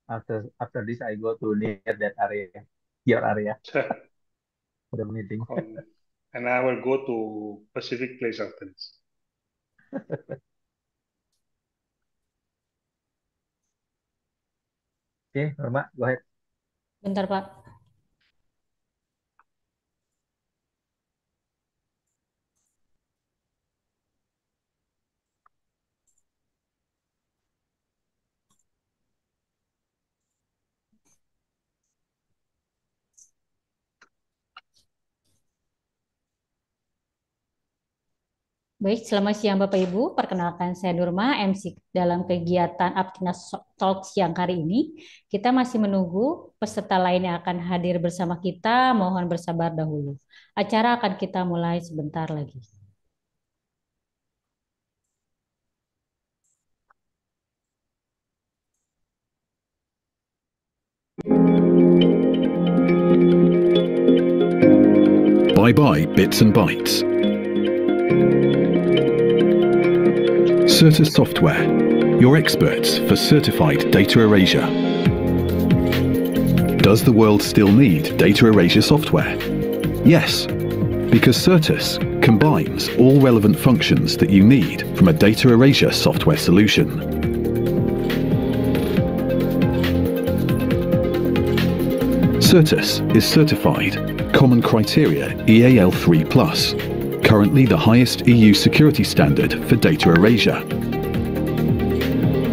After this, I go to near that area, your area, for the meeting. And I will go to Pacific Place after this. Okay, Norma, go ahead. Bentar, Pak. Baik, selamat siang Bapak Ibu. Perkenalkan saya Nurma, MC dalam kegiatan APTIKNAS Talk siang hari ini. Kita masih menunggu peserta lain yang akan hadir bersama kita. Mohon bersabar dahulu. Acara akan kita mulai sebentar lagi. Bye-bye bits and bytes. Certus Software, your experts for certified data erasure. Does the world still need data erasure software? Yes, because Certus combines all relevant functions that you need from a data erasure software solution. Certus is certified Common Criteria EAL3+, currently the highest EU security standard for data erasure.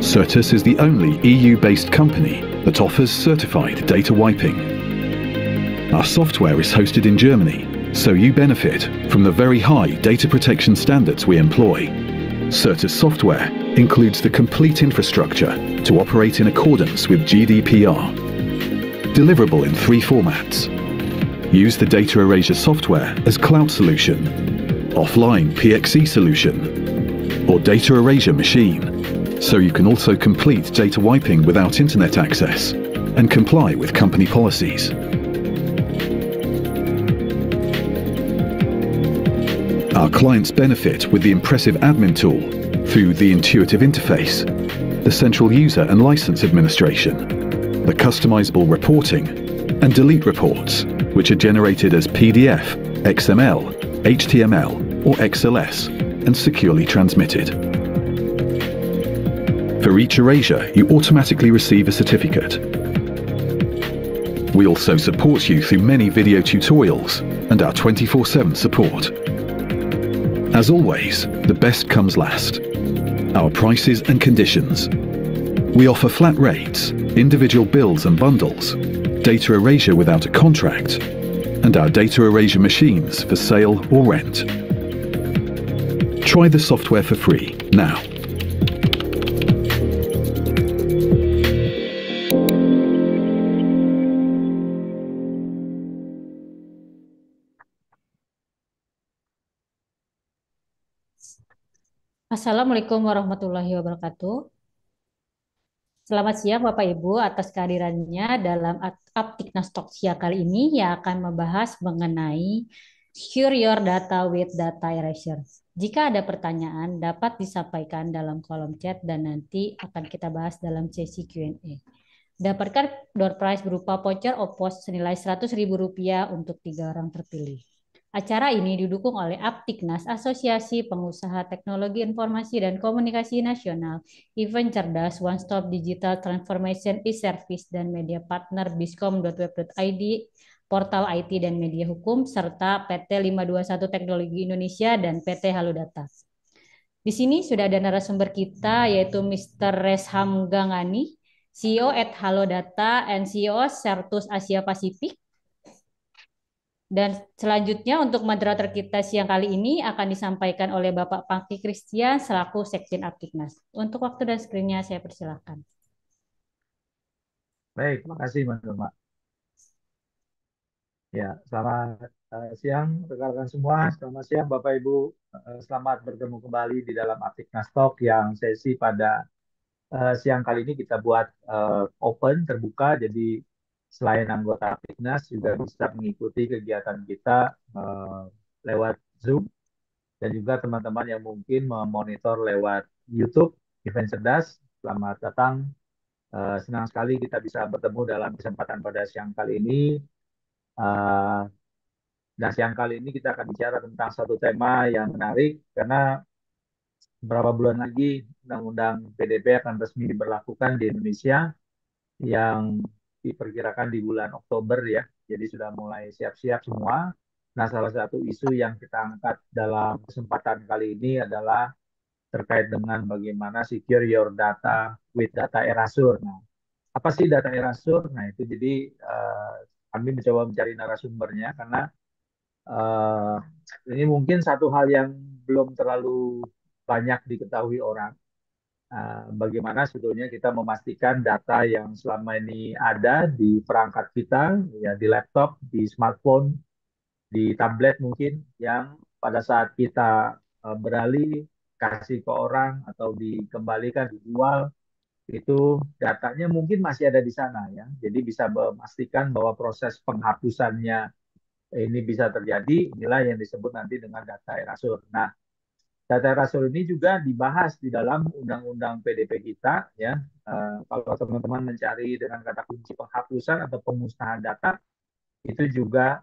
Certus is the only EU-based company that offers certified data wiping. Our software is hosted in Germany, so you benefit from the very high data protection standards we employ. Certus software includes the complete infrastructure to operate in accordance with GDPR. Deliverable in 3 formats. Use the data erasure software as cloud solution, offline PXE solution, or data erasure machine, so you can also complete data wiping without internet access and comply with company policies. Our clients benefit with the impressive admin tool through the intuitive interface, the central user and license administration, the customizable reporting, and delete reports, which are generated as PDF, XML, HTML, or XLS, and securely transmitted. For each erasure, you automatically receive a certificate. We also support you through many video tutorials and our 24/7 support. As always, the best comes last. Our prices and conditions. We offer flat rates, individual bills and bundles, data erasure without a contract, and our data erasure machines for sale or rent. Try the software for free now. Assalamualaikum warahmatullahi wabarakatuh. Selamat siang Bapak Ibu atas kehadirannya dalam APTIKNASTalk siang kali ini yang akan membahas mengenai Secure Your Data with Data Erasure. Jika ada pertanyaan dapat disampaikan dalam kolom chat dan nanti akan kita bahas dalam sesi Q&A. Dapatkan door prize berupa voucher OPOS senilai Rp100.000 untuk 3 orang terpilih. Acara ini didukung oleh APTIKNAS, Asosiasi Pengusaha Teknologi Informasi dan Komunikasi Nasional, Event Cerdas, One Stop Digital Transformation e-Service, dan media partner biskom.web.id, Portal IT dan Media Hukum, serta PT 521 Teknologi Indonesia dan PT Halodata. Di sini sudah ada narasumber kita yaitu Mr. Resham Gangani, CEO at Halodata and CEO Certus Asia Pasifik. Dan selanjutnya untuk moderator kita siang kali ini akan disampaikan oleh Bapak Fanky selaku Sekjen APTIKNAS. Untuk waktu dan screen-nya saya persilahkan. Baik, terima kasih Mas Norma. Ya, selamat siang rekan-rekan semua. Selamat siang Bapak Ibu. Selamat bertemu kembali di dalam APTIKNASTalk yang sesi pada siang kali ini kita buat open, terbuka. Jadi selain anggota APTIKNAS juga bisa mengikuti kegiatan kita lewat Zoom. Dan juga teman-teman yang mungkin memonitor lewat YouTube, Event Cerdas, selamat datang Senang sekali kita bisa bertemu dalam kesempatan pada siang kali ini. Eh, Dan siang kali ini kita akan bicara tentang satu tema yang menarik karena beberapa bulan lagi Undang-Undang PDP akan resmi diberlakukan di Indonesia yang diperkirakan di bulan Oktober ya. Jadi sudah mulai siap-siap semua. Nah, salah satu isu yang kita angkat dalam kesempatan kali ini adalah terkait dengan bagaimana secure your data with data Erasure. Nah, apa sih data Erasure? Nah, itu jadi kami mencoba mencari narasumbernya karena eh, ini mungkin satu hal yang belum terlalu banyak diketahui orang. Bagaimana sebetulnya kita memastikan data yang selama ini ada di perangkat kita, ya di laptop, di smartphone, di tablet mungkin, yang pada saat kita beralih kasih ke orang atau dikembalikan, dijual, itu datanya mungkin masih ada di sana ya. Jadi bisa memastikan bahwa proses penghapusannya ini bisa terjadi, inilah yang disebut nanti dengan data erasure. Nah, data erasure ini juga dibahas di dalam undang-undang PDP kita ya. Kalau teman-teman mencari dengan kata kunci penghapusan atau pemusnahan data, itu juga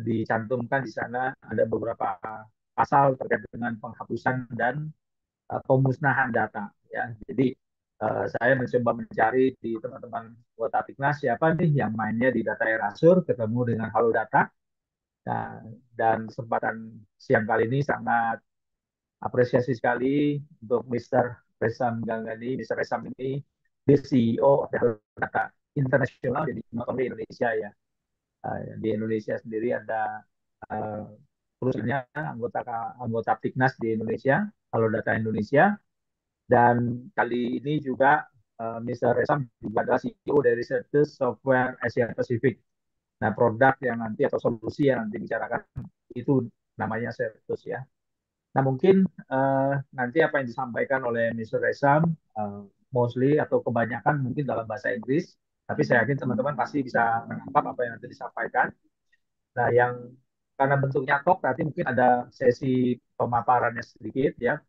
dicantumkan di sana ada beberapa pasal terkait dengan penghapusan dan pemusnahan data ya. Jadi saya mencoba mencari di teman-teman anggota APTIKNAS siapa nih yang mainnya di data erasure, ketemu dengan Halodata. Nah, dan kesempatan siang kali ini sangat apresiasi sekali untuk Mr. Resham Gangani. Mr. Resham ini dia CEO dari Data Internasional, jadi not only Indonesia ya. Di Indonesia sendiri ada perusahaannya anggota anggota APTIKNAS di Indonesia, Halodata Indonesia. Dan kali ini juga Mr. Resham juga adalah CEO dari Certus Software Asia Pacific. Nah, produk yang nanti atau solusi yang nanti bicarakan itu namanya Certus ya. Nah, mungkin nanti apa yang disampaikan oleh Mr. Resham mostly atau kebanyakan mungkin dalam bahasa Inggris, tapi saya yakin teman-teman pasti bisa menangkap apa yang nanti disampaikan. Nah, yang karena bentuknya talk, nanti mungkin ada sesi pemaparannya sedikit ya,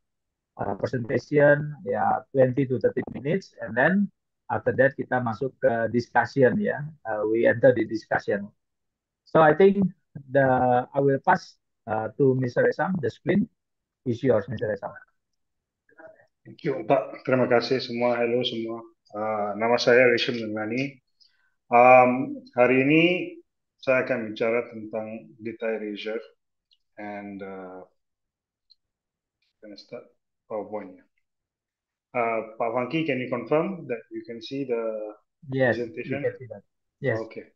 presentation ya 20 to 30 minutes, and then after that kita masuk ke discussion ya. We enter the discussion. So I think I will pass to Mr. Resham. The screen is yours, Mr. Resham. Thank you, Pak. Terima kasih semua. Halo semua. Nama saya Resham Gangani. Hari ini saya akan bicara tentang data erasure and can I start PowerPoint. Pak Fanky, can you confirm that you can see the Yes, presentation? you can see that. Yes. Okay.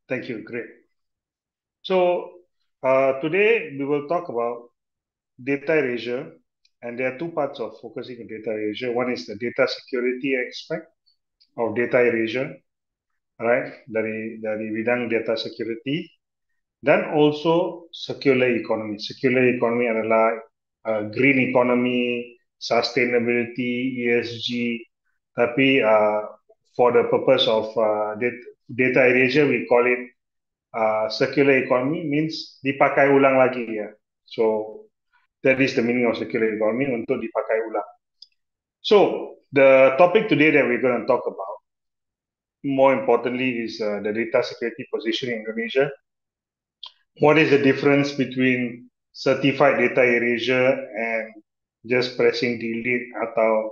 Thank you. Great. So today we will talk about data erasure, and there are two parts of focusing on data erasure. One is the data security aspect of data erasure, right? Dari bidang data security, dan also circular economy. Circular economy adalah green economy, sustainability, ESG. Tapi for the purpose of data erasure, we call it circular economy, means dipakai ulang lagi ya. So that is the meaning of circular economy, untuk dipakai ulang. So the topic today that we're going to talk about, more importantly, is the data security position in Indonesia. What is the difference between certified data erasure and just pressing delete atau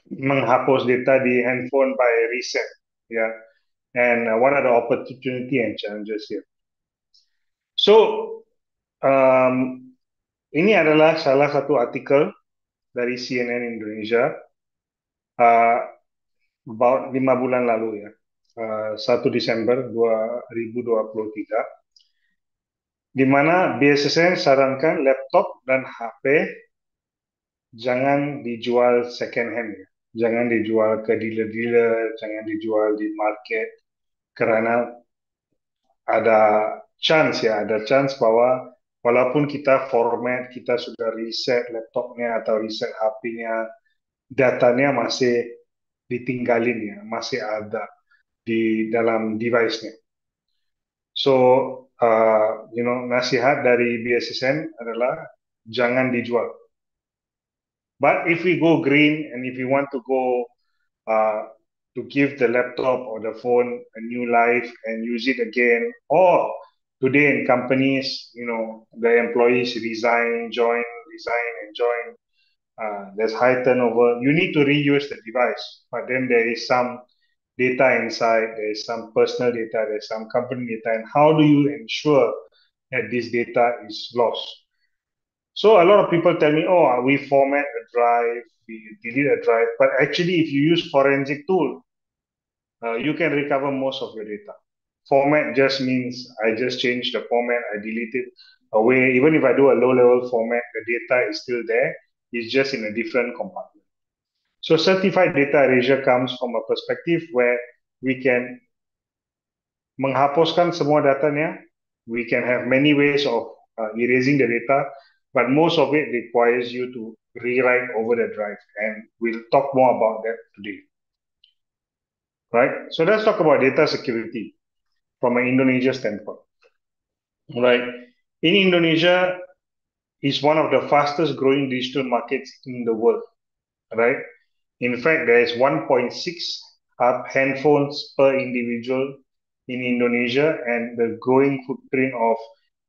menghapus data di handphone by reset, yeah? And what are the opportunity and challenges here? So ini adalah salah satu artikel dari CNN Indonesia about 5 bulan lalu ya, 1 Desember 2023, di mana BSSN sarankan laptop dan HP jangan dijual second hand ya. Jangan dijual ke dealer-dealer, jangan dijual di market, karena ada chance bahwa walaupun kita format, kita sudah reset laptopnya atau reset HP-nya, datanya masih ditinggalin ya, masih ada di dalam device-nya. So, nasihat dari BSSN adalah jangan dijual. But if we go green and if we want to go to give the laptop or the phone a new life and use it again. Or today in companies, the employees resign, join, resign, and join. There's high turnover. You need to reuse the device, but then there is some data inside, there is some personal data, there's some company data, and how do you ensure that this data is lost? So a lot of people tell me, oh, we format a drive, we delete a drive, but actually if you use forensic tool, you can recover most of your data. Format just means I just change the format, I delete it away. Even if I do a low-level format, the data is still there. It's just in a different compartment. So certified data erasure comes from a perspective where we can menghapuskan semua datanya. We can have many ways of erasing the data, but most of it requires you to rewrite over the drive, and we'll talk more about that today. Right? So let's talk about data security from an Indonesia standpoint. Right? In Indonesia, is one of the fastest growing digital markets in the world. Right? In fact, there is 1.6 handphones per individual in Indonesia, and the growing footprint of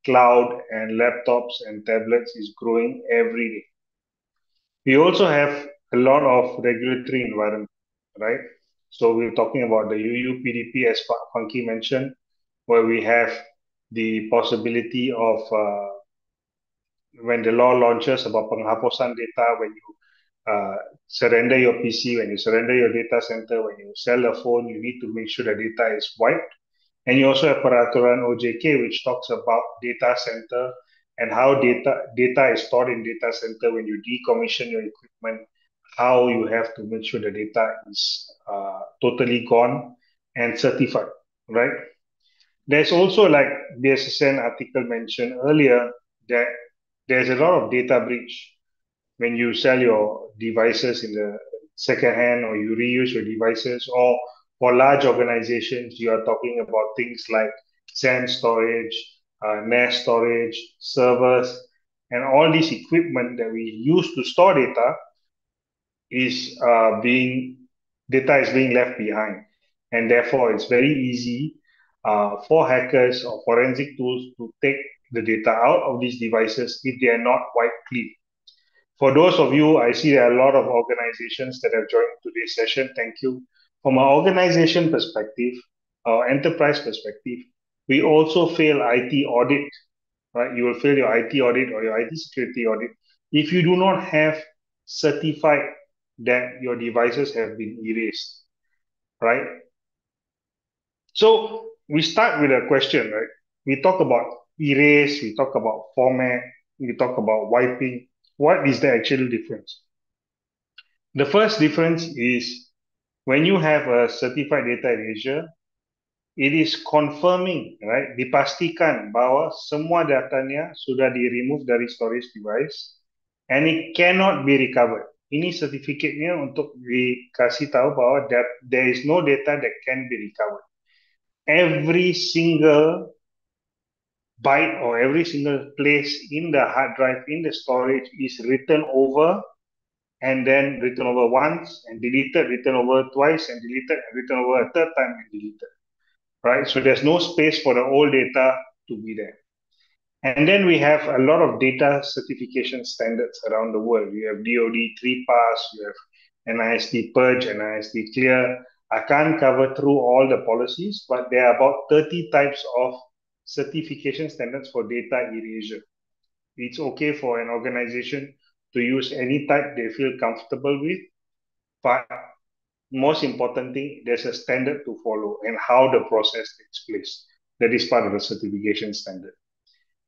cloud and laptops and tablets is growing every day. We also have a lot of regulatory environment, right? So we're talking about the UU PDP, as Fanky mentioned, where we have the possibility of when the law launches about penghapusan data, when you surrender your PC, when you surrender your data center, when you sell a phone, you need to make sure the data is wiped. And you also have Peraturan OJK, which talks about data center and how data is stored in data center when you decommission your equipment, how you have to make sure the data is totally gone and certified, right? There's also, like BSSN article mentioned earlier, that there's a lot of data breach when you sell your devices in the second hand, or you reuse your devices, or for large organizations, you are talking about things like SAN storage, NAS storage, servers, and all this equipment that we use to store data is being left behind. And therefore, it's very easy for hackers or forensic tools to take the data out of these devices if they are not wiped clean. For those of you, I see there are a lot of organizations that have joined today's session. Thank you. From an organization perspective, or enterprise perspective, we also fail IT audit, right? You will fail your IT audit or your IT security audit if you do not have certified that your devices have been erased, right? So we start with a question, right? We talk about erase, we talk about format, we talk about wiping. What is the actual difference? The first difference is when you have a certified data erasure, it is confirming, right? Dipastikan bahwa semua datanya sudah di-remove dari storage device and it cannot be recovered. Ini sertifikatnya untuk dikasih tahu bahwa there is no data that can be recovered. Every single byte or every single place in the hard drive, in the storage, is written over and then written over once and deleted, written over twice and deleted, and written over a third time and deleted, right? So there's no space for the old data to be there. And then we have a lot of data certification standards around the world. You have DoD 3PASS, you have NIST Purge, NIST Clear. I can't cover through all the policies, but there are about 30 types of certification standards for data erasure. It's okay for an organization to use any type they feel comfortable with, but most important thing, there's a standard to follow and how the process takes place. That is part of the certification standard.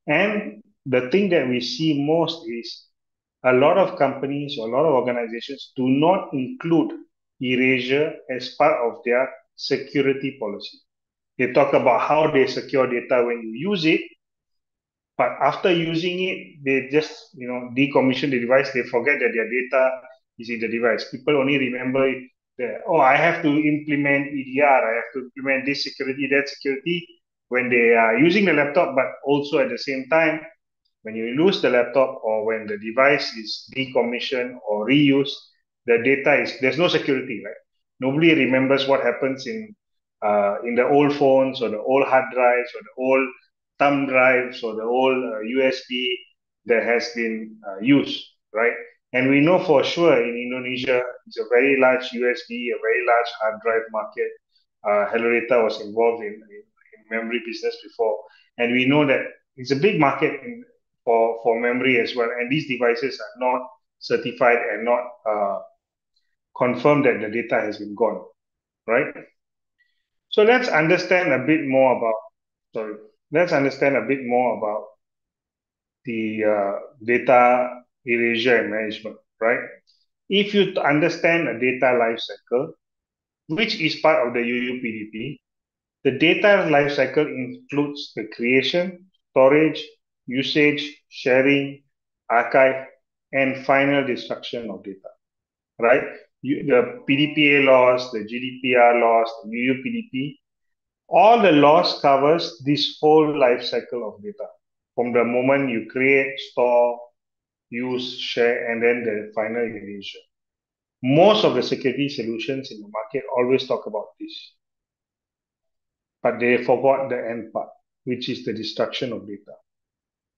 And the thing that we see most is a lot of companies or a lot of organizations do not include erasure as part of their security policy. They talk about how they secure data when you use it, but after using it, they just decommission the device. They forget that their data is in the device. People only remember that, oh, I have to implement EDR, I have to implement this security, that security when they are using the laptop, but also at the same time, when you lose the laptop or when the device is decommissioned or reused, the data there's no security, right? Nobody remembers what happens in the old phones or the old hard drives or the old thumb drives or the old USB that has been used, right? And we know for sure in Indonesia, it's a very large USB, a very large hard drive market. Halodata was involved in memory business before. And we know that it's a big market for memory as well. And these devices are not certified and not confirmed that the data has been gone, right? So let's understand a bit more about, the data erasure and management, right? If you understand a data life cycle, which is part of the UUPDP, the data life cycle includes the creation, storage, usage, sharing, archive, and final destruction of data, right? The PDPA laws, the GDPR laws, the UUPDP, all the laws covers this whole life cycle of data from the moment you create, store, use, share, and then the final erasure. Most of the security solutions in the market always talk about this, but they forgot the end part, which is the destruction of data.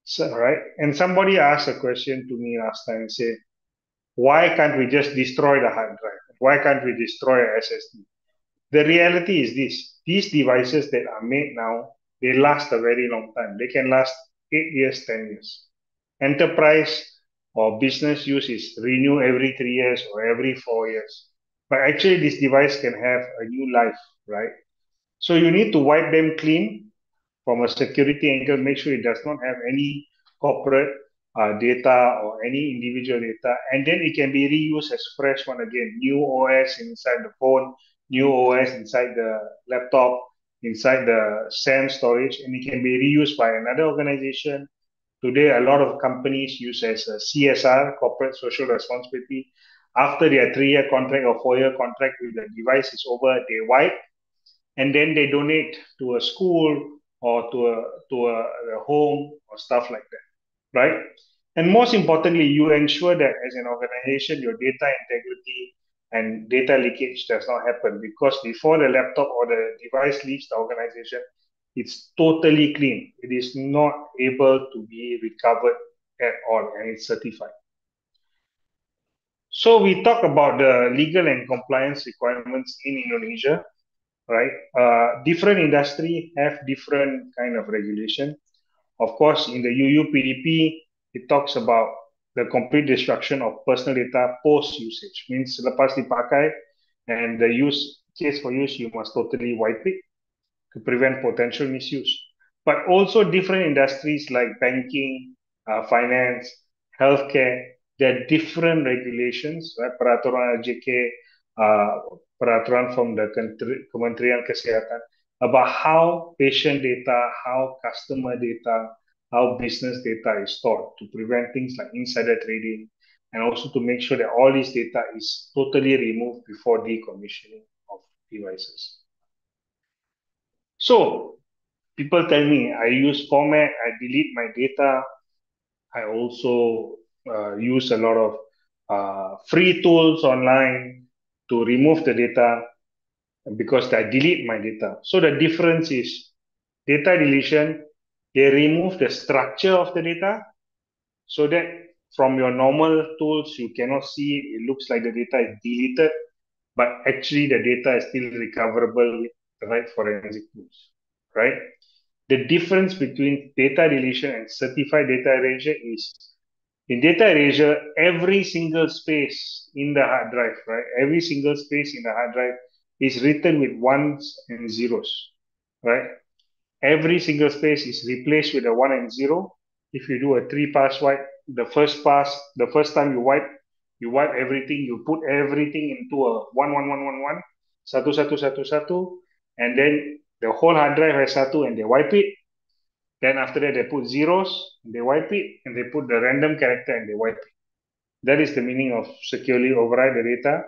So, right? And somebody asked a question to me last time and said, why can't we just destroy the hard drive? Why can't we destroy a SSD? The reality is this: these devices that are made now, they last a very long time. They can last 8 years, 10 years. Enterprise or business use is renew every 3 years or every 4 years. But actually, this device can have a new life, right? So you need to wipe them clean from a security angle, make sure it does not have any corporate data or any individual data, and then it can be reused as fresh one again. New OS inside the phone, new OS inside the laptop, inside the SAM storage, and it can be reused by another organization. Today, a lot of companies use as a CSR, corporate social responsibility. After their 3-year contract or 4-year contract with the device is over, they wipe, and then they donate to a school or to a home or stuff like that, right? And most importantly, you ensure that as an organization, your data integrity and data leakage does not happen, because before the laptop or the device leaves the organization, it's totally clean. It is not able to be recovered at all, and it's certified. So we talk about the legal and compliance requirements in Indonesia, right? Different industry have different kind of regulation. Of course, in the UUPDP, it talks about the complete destruction of personal data post-usage. Means lepas dipakai and the case for use, you must totally wipe it to prevent potential misuse. But also different industries like banking, finance, healthcare, there are different regulations, right? Peraturan RJK, peraturan from the Kementerian Kesehatan about how patient data, how customer data, how business data is stored to prevent things like insider trading, and also to make sure that all this data is totally removed before decommissioning of devices. So people tell me I use format, I delete my data. I also use a lot of free tools online to remove the data because I delete my data. So the difference is data deletion, they remove the structure of the data so that from your normal tools, you cannot see it. It looks like the data is deleted, but actually the data is still recoverable with the right forensic tools, right? The difference between data deletion and certified data erasure is in data erasure, every single space in the hard drive, right? Every single space in the hard drive is written with ones and zeros, right? Every single space is replaced with a 1 and 0. If you do a 3-pass wipe, the first time you wipe everything, you put everything into a 1, 1, 1, 1, 1, 1, 1, 1, 1, 1, and then the whole hard drive has 1 and they wipe it. Then after that, they put zeros, and they wipe it, and they put the random character and they wipe it. That is the meaning of securely override the data.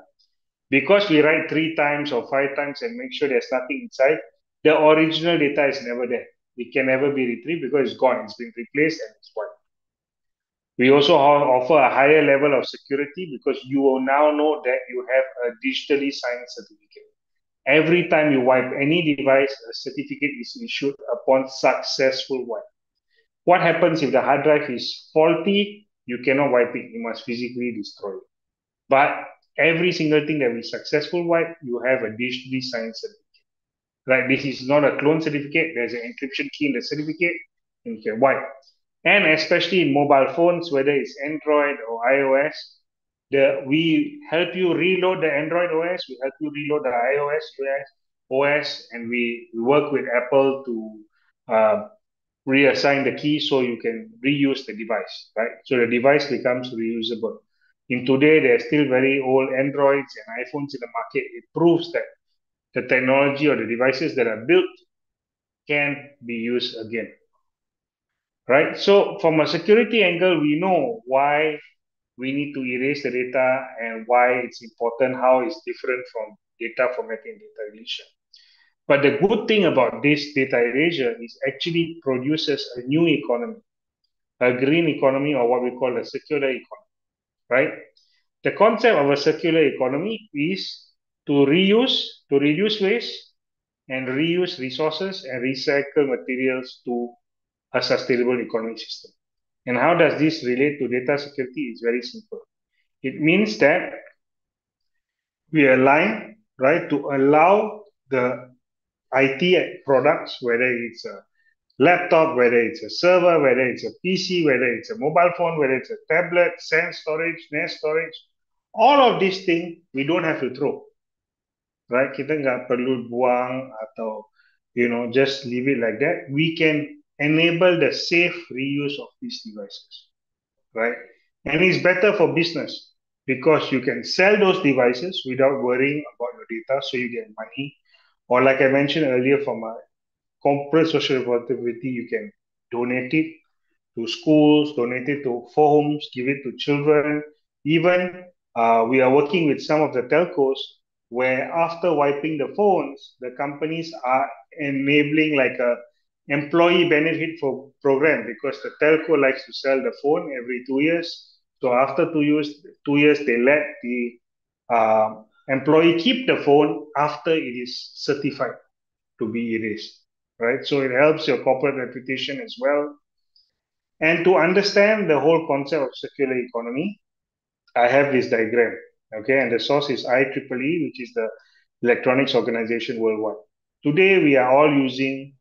Because we write 3 times or 5 times and make sure there's nothing inside, the original data is never there. It can never be retrieved because it's gone. It's been replaced and it's wiped. We also offer a higher level of security because you will now know that you have a digitally signed certificate. Every time you wipe any device, a certificate is issued upon successful wipe. What happens if the hard drive is faulty? You cannot wipe it. You must physically destroy it. But every single thing that we successful wipe, you have a digitally signed certificate. Right? This is not a clone certificate. There's an encryption key in the certificate, and you can wipe. And especially in mobile phones, whether it's Android or iOS, we help you reload the Android OS, we help you reload the iOS OS, and we work with Apple to reassign the key so you can reuse the device, right? So the device becomes reusable. In today, there are still very old Androids and iPhones in the market. It proves that the technology or the devices that are built can be used again, right? So from a security angle, we know why we need to erase the data and why it's important, how it's different from data formatting, data deletion. But the good thing about this data erasure is actually produces a new economy, a green economy, or what we call a circular economy, right? The concept of a circular economy is to reduce waste and reuse resources and recycle materials to a sustainable economic system. And how does this relate to data security? It's very simple. It means that we align, right, to allow the IT products, whether it's a laptop, whether it's a server, whether it's a PC, whether it's a mobile phone, whether it's a tablet, SAN storage, NAS storage, all of these things we don't have to throw, right? Kita nggak perlu buang atau just leave it like that. We can enable the safe reuse of these devices, right? And it's better for business because you can sell those devices without worrying about your data, so you get money. Or like I mentioned earlier, from a corporate social responsibility, you can donate it to schools, donate it to homes, give it to children. Even we are working with some of the telcos where after wiping the phones, the companies are enabling like a employee benefit for program because the telco likes to sell the phone every 2 years. So after 2 years, they let the employee keep the phone after it is certified to be erased, right? So it helps your corporate reputation as well. And to understand the whole concept of circular economy, I have this diagram, okay? And the source is IEEE, which is the Electronics Organization Worldwide. Today, we are all using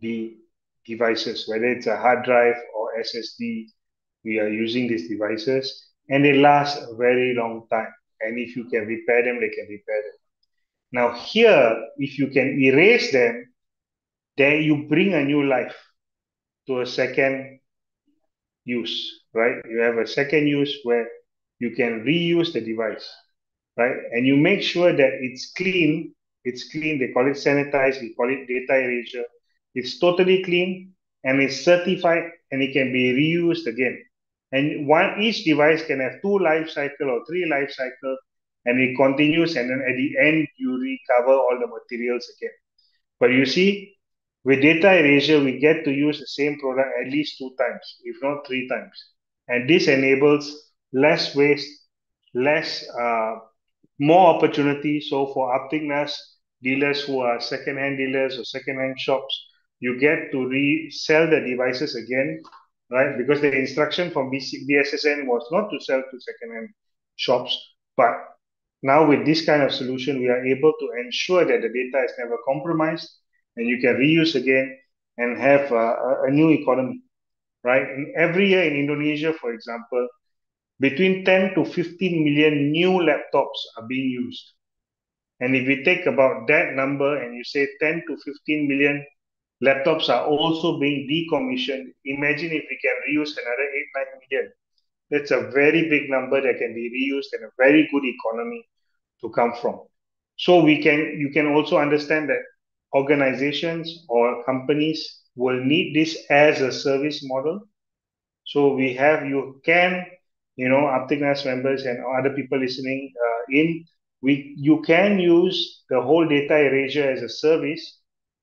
the devices, whether it's a hard drive or SSD, we are using these devices and they last a very long time. And if you can repair them, they can repair them. Now here, if you can erase them, then you bring a new life to a second use, right? You have a second use where you can reuse the device, right? And you make sure that it's clean. It's clean. They call it sanitized. We call it data erasure. It's totally clean and it's certified and it can be reused again. And each device can have 2 life cycle or 3 life cycle, and it continues. And then at the end, you recover all the materials again. But you see, with data erasure, we get to use the same product at least 2 times, if not 3 times. And this enables less waste, more opportunity. So for APTIKNAS dealers who are second-hand dealers or second-hand shops, you get to resell the devices again, right? Because the instruction from BSSN was not to sell to second-hand shops. But now with this kind of solution, we are able to ensure that the data is never compromised and you can reuse again and have a new economy, right? And every year in Indonesia, for example, between 10 to 15 million new laptops are being used. And if we take about that number and you say 10 to 15 million laptops are also being decommissioned, imagine if we can reuse another 8, 9 million. That's a very big number that can be reused and a very good economy to come from. So you can also understand that organizations or companies will need this as a service model. So you can, APTIKNAS members and other people listening you can use the whole data erasure as a service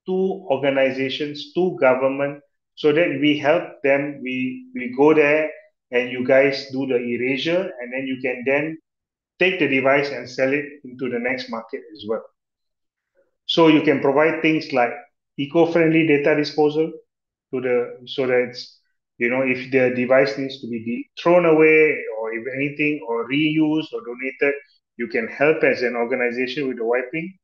to organizations, to government, so that we help them, we go there and you guys do the erasure, and then you can then take the device and sell it into the next market as well. So you can provide things like eco-friendly data disposal to so that it's, if the device needs to be thrown away, or if anything, or reused or donated, you can help as an organization with the wiping.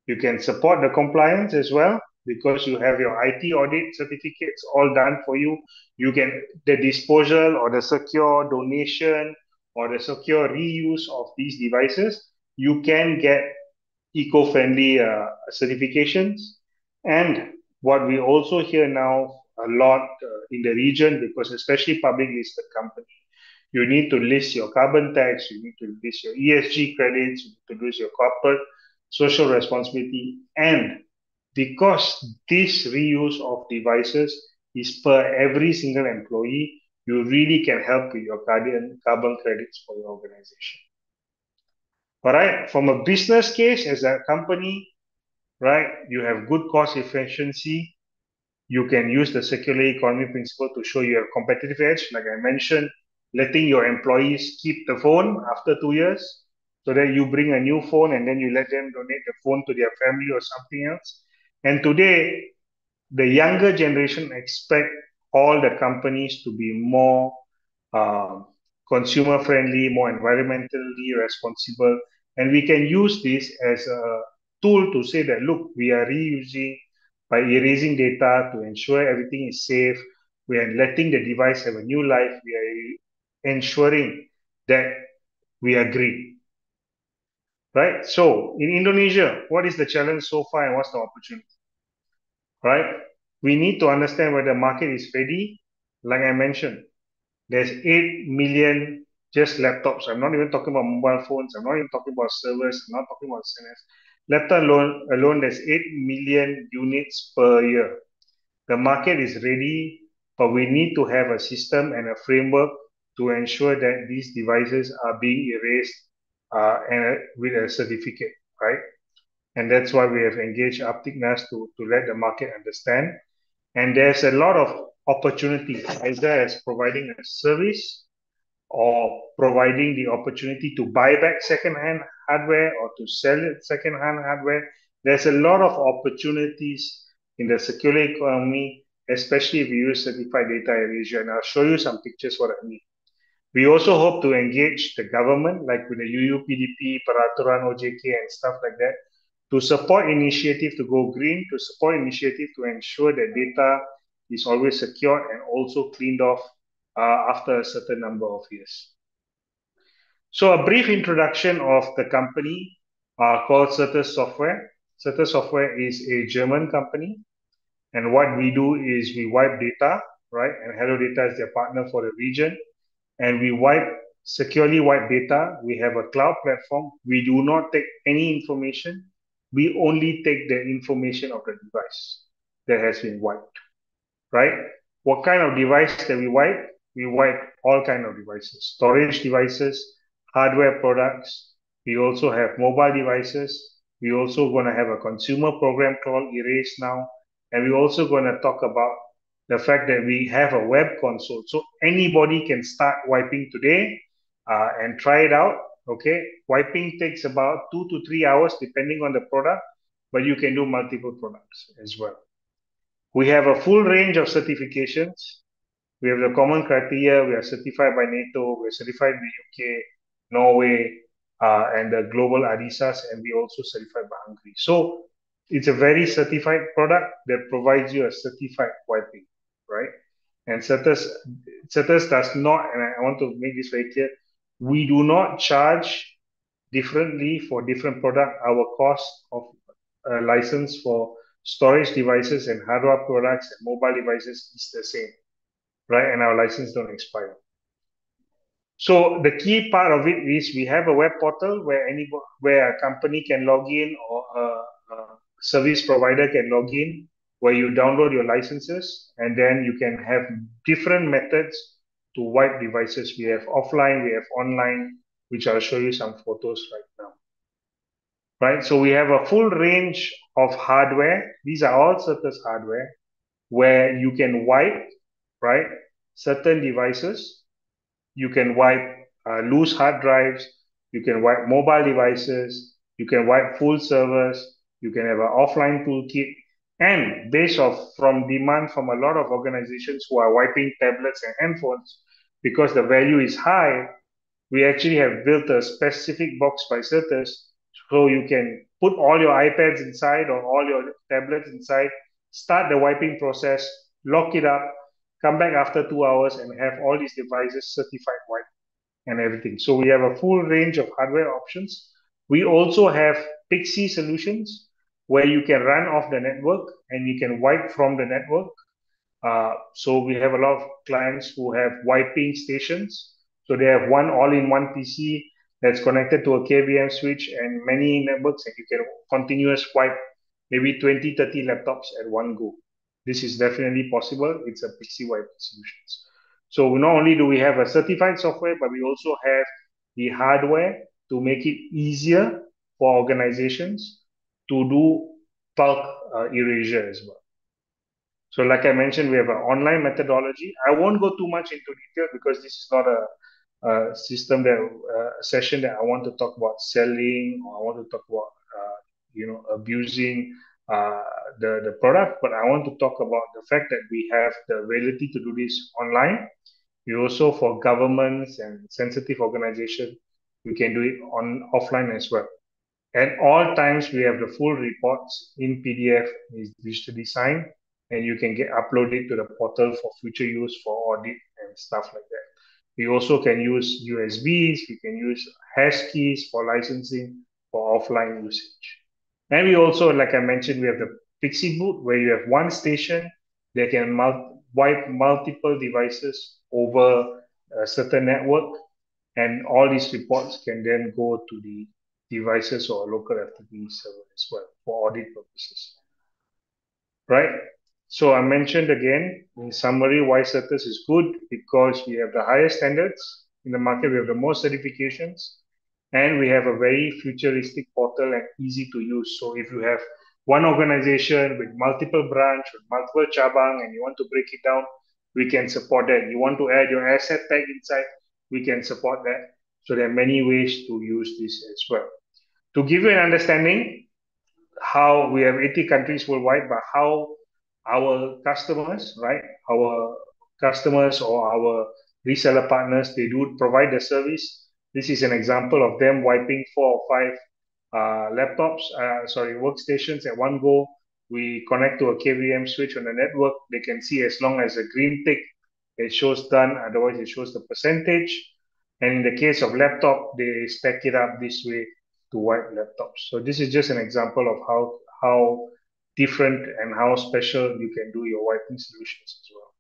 You can support the compliance as well, because you have your IT audit certificates all done for you. You can, the disposal or the secure donation or the secure reuse of these devices, you can get eco-friendly certifications. And what we also hear now a lot in the region, because especially public listed company, you need to list your carbon tax, you need to list your ESG credits, you need to list your corporate social responsibility. And because this reuse of devices is per every single employee, you really can help with your carbon credits for your organization. All right, from a business case as a company, right, you have good cost efficiency. You can use the circular economy principle to show you have competitive edge. Like I mentioned, letting your employees keep the phone after 2 years, so that you bring a new phone and then you let them donate the phone to their family or something else. And today, the younger generation expect all the companies to be more consumer friendly, more environmentally responsible. And we can use this as a tool to say that, look, we are reusing by erasing data to ensure everything is safe. We are letting the device have a new life. We are ensuring that we agree. Right? So in Indonesia, what is the challenge so far and what's the opportunity? Right? We need to understand whether the market is ready. Like I mentioned, there's 8 million just laptops. I'm not even talking about mobile phones. I'm not even talking about servers. I'm not talking about SNS. Laptop alone, there's 8 million units per year. The market is ready, but we need to have a system and a framework to ensure that these devices are being erased and with a certificate, right? And that's why we have engaged APTIKNAS to let the market understand. And there's a lot of opportunity, either as providing a service or providing the opportunity to buy back second-hand hardware or to sell it second-hand hardware. There's a lot of opportunities in the circular economy, especially if you use certified data erasure. And I'll show you some pictures what I mean. We also hope to engage the government, like with the UUPDP, Peraturan OJK and stuff like that, to support initiative to go green, to support initiative to ensure that data is always secure and also cleaned off after a certain number of years. So a brief introduction of the company called Certus Software. Certus Software is a German company. And what we do is we wipe data, right? And Halodata is their partner for the region. And we securely wipe data. We have a cloud platform. We do not take any information. We only take the information of the device that has been wiped, right? What kind of device that we wipe? We wipe all kind of devices, storage devices, hardware products. We also have mobile devices. We also going to have a consumer program called Erase now. And we're also going to talk about the fact that we have a web console. So anybody can start wiping today and try it out. Okay, wiping takes about 2 to 3 hours depending on the product, but you can do multiple products as well. We have a full range of certifications. We have the common criteria. We are certified by NATO. We are certified in the UK, Norway, and the global ADISAS, and we also certified by Hungary. So it's a very certified product that provides you a certified wiping, right? And Certus does not, and I want to make this very clear, we do not charge differently for different product. Our cost of license for storage devices and hardware products and mobile devices is the same, right? And our license don't expire. So the key part of it is we have a web portal where a company can log in or a service provider can log in, where you download your licenses, and then you can have different methods to wipe devices. We have offline, we have online, which I'll show you some photos right now. Right, so we have a full range of hardware. These are all Certus hardware where you can wipe, right, certain devices You can wipe loose hard drives. You can wipe mobile devices. You can wipe full servers. You can have an offline toolkit. And based off from demand from a lot of organizations who are wiping tablets and handphones, because the value is high, we actually have built a specific box by Certus, so you can put all your iPads inside or all your tablets inside, start the wiping process, lock it up, come back after 2 hours and have all these devices certified wipe and everything. So we have a full range of hardware options. We also have Pixie solutions where you can run off the network and you can wipe from the network. So we have a lot of clients who have wiping stations. So they have one all-in-one PC that's connected to a KVM switch and many networks, and you can continuous wipe maybe 20, 30 laptops at one go. This is definitely possible. It's a Pixie wiping solutions. So not only do we have a certified software, but we also have the hardware to make it easier for organizations to do bulk erasure as well. So like I mentioned, we have an online methodology. I won't go too much into detail because this is not a system that a session that I want to talk about selling or I want to talk about abusing the product, but I want to talk about the fact that we have the ability to do this online. We also, for governments and sensitive organizations, we can do it on offline as well. At all times, we have the full reports in PDF, is digitally signed, and you can get uploaded to the portal for future use for audit and stuff like that. We also can use USBs, we can use hash keys for licensing for offline usage. And we also, like I mentioned, we have the Pixie boot where you have one station that can wipe multiple devices over a certain network, and all these reports can then go to the devices or local FTP server as well for audit purposes. Right? So I mentioned again, in summary, why Certus is good, because we have the highest standards in the market, we have the most certifications, and we have a very futuristic portal and easy to use. So if you have one organization with multiple branch, with multiple chabang, and you want to break it down, we can support that. You want to add your asset tag inside, we can support that. So there are many ways to use this as well. To give you an understanding, how we have 80 countries worldwide, but how our customers, right, our customers or our reseller partners, they do provide the service. This is an example of them wiping 4 or 5 workstations at one go. We connect to a KVM switch on the network. They can see as long as a green tick, it shows done, otherwise it shows the percentage. And in the case of laptop, they stack it up this way to wipe laptops. So this is just an example of how different and how special you can do your wiping solutions as well.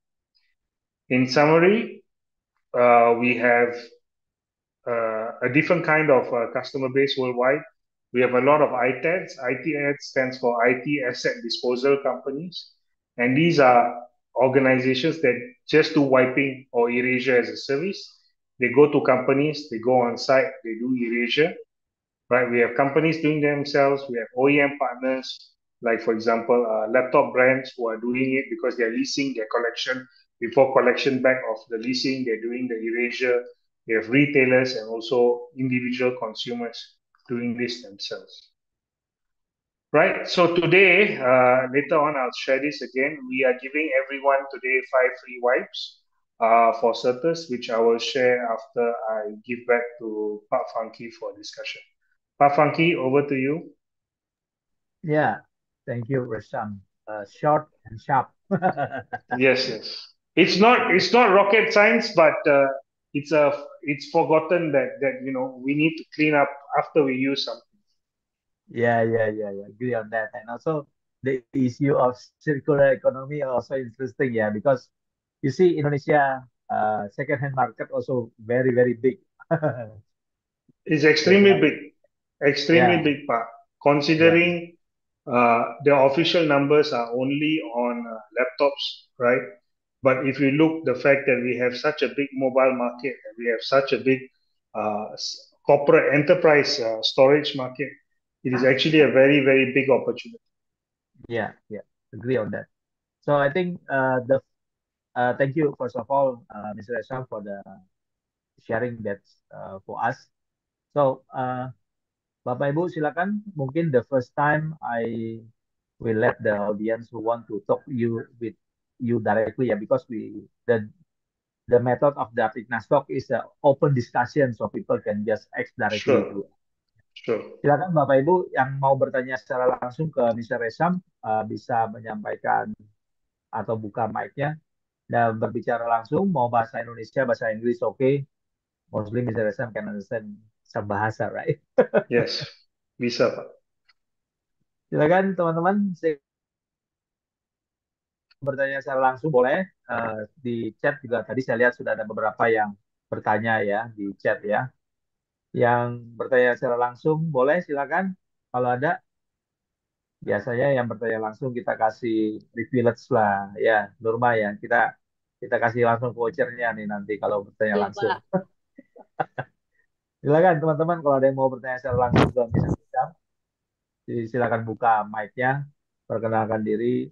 In summary, we have a different kind of customer base worldwide. We have a lot of ITADs. ITAD stands for IT Asset Disposal Companies. And these are organizations that just do wiping or erasure as a service. They go to companies, they go on site, they do erasure. Right? We have companies doing themselves. We have OEM partners, like for example, laptop brands who are doing it because they're leasing their collection. Before collection back of the leasing, they're doing the erasure. We have retailers and also individual consumers doing this themselves. Right. So today, later on, I'll share this again. We are giving everyone today 5 free wipes for Certus, which I will share after I give back to Pak Fanky for discussion. Pak Fanky, over to you. Yeah, thank you, Resham. Short and sharp. Yes. It's not rocket science, but it's forgotten that we need to clean up after we use something. Yeah. Agree on that. And also the issue of circular economy also interesting, yeah, because you see Indonesia second-hand market also very, very big. It's extremely Yeah. big, Pak. Considering the official numbers are only on laptops, right? But if you look the fact that we have such a big mobile market and we have such a big corporate enterprise storage market, it is actually a very, very big opportunity. Yeah, agree on that. So I think thank you first of all, Mr. Resham, for the sharing that for us. So, Bapak Ibu silakan. Mungkin the first time I will let the audience who want to talk with you directly, ya, because the method of the APTIKNASTalk is a open discussion, so people can just ask directly Sure, to. sure. Silakan Bapak Ibu yang mau bertanya secara langsung ke Mr. Resham bisa menyampaikan atau buka mic-nya dan berbicara langsung, mau bahasa Indonesia, bahasa Inggris, oke. Mostly Mr. Resham can understand sebahasa, right? Yes, bisa Pak. Silakan teman-teman, bertanya secara langsung boleh. Di chat juga tadi saya lihat sudah ada beberapa yang bertanya ya di chat ya. Yang bertanya secara langsung boleh silakan. Kalau ada, biasanya yang bertanya langsung kita kasih privilege lah ya, Nurma ya. Kita kasih langsung vouchernya nih nanti kalau bertanya Iya, langsung. Pak. Silakan teman-teman kalau ada yang mau bertanya secara langsung ke Miss Resham, silakan buka mic-nya, perkenalkan diri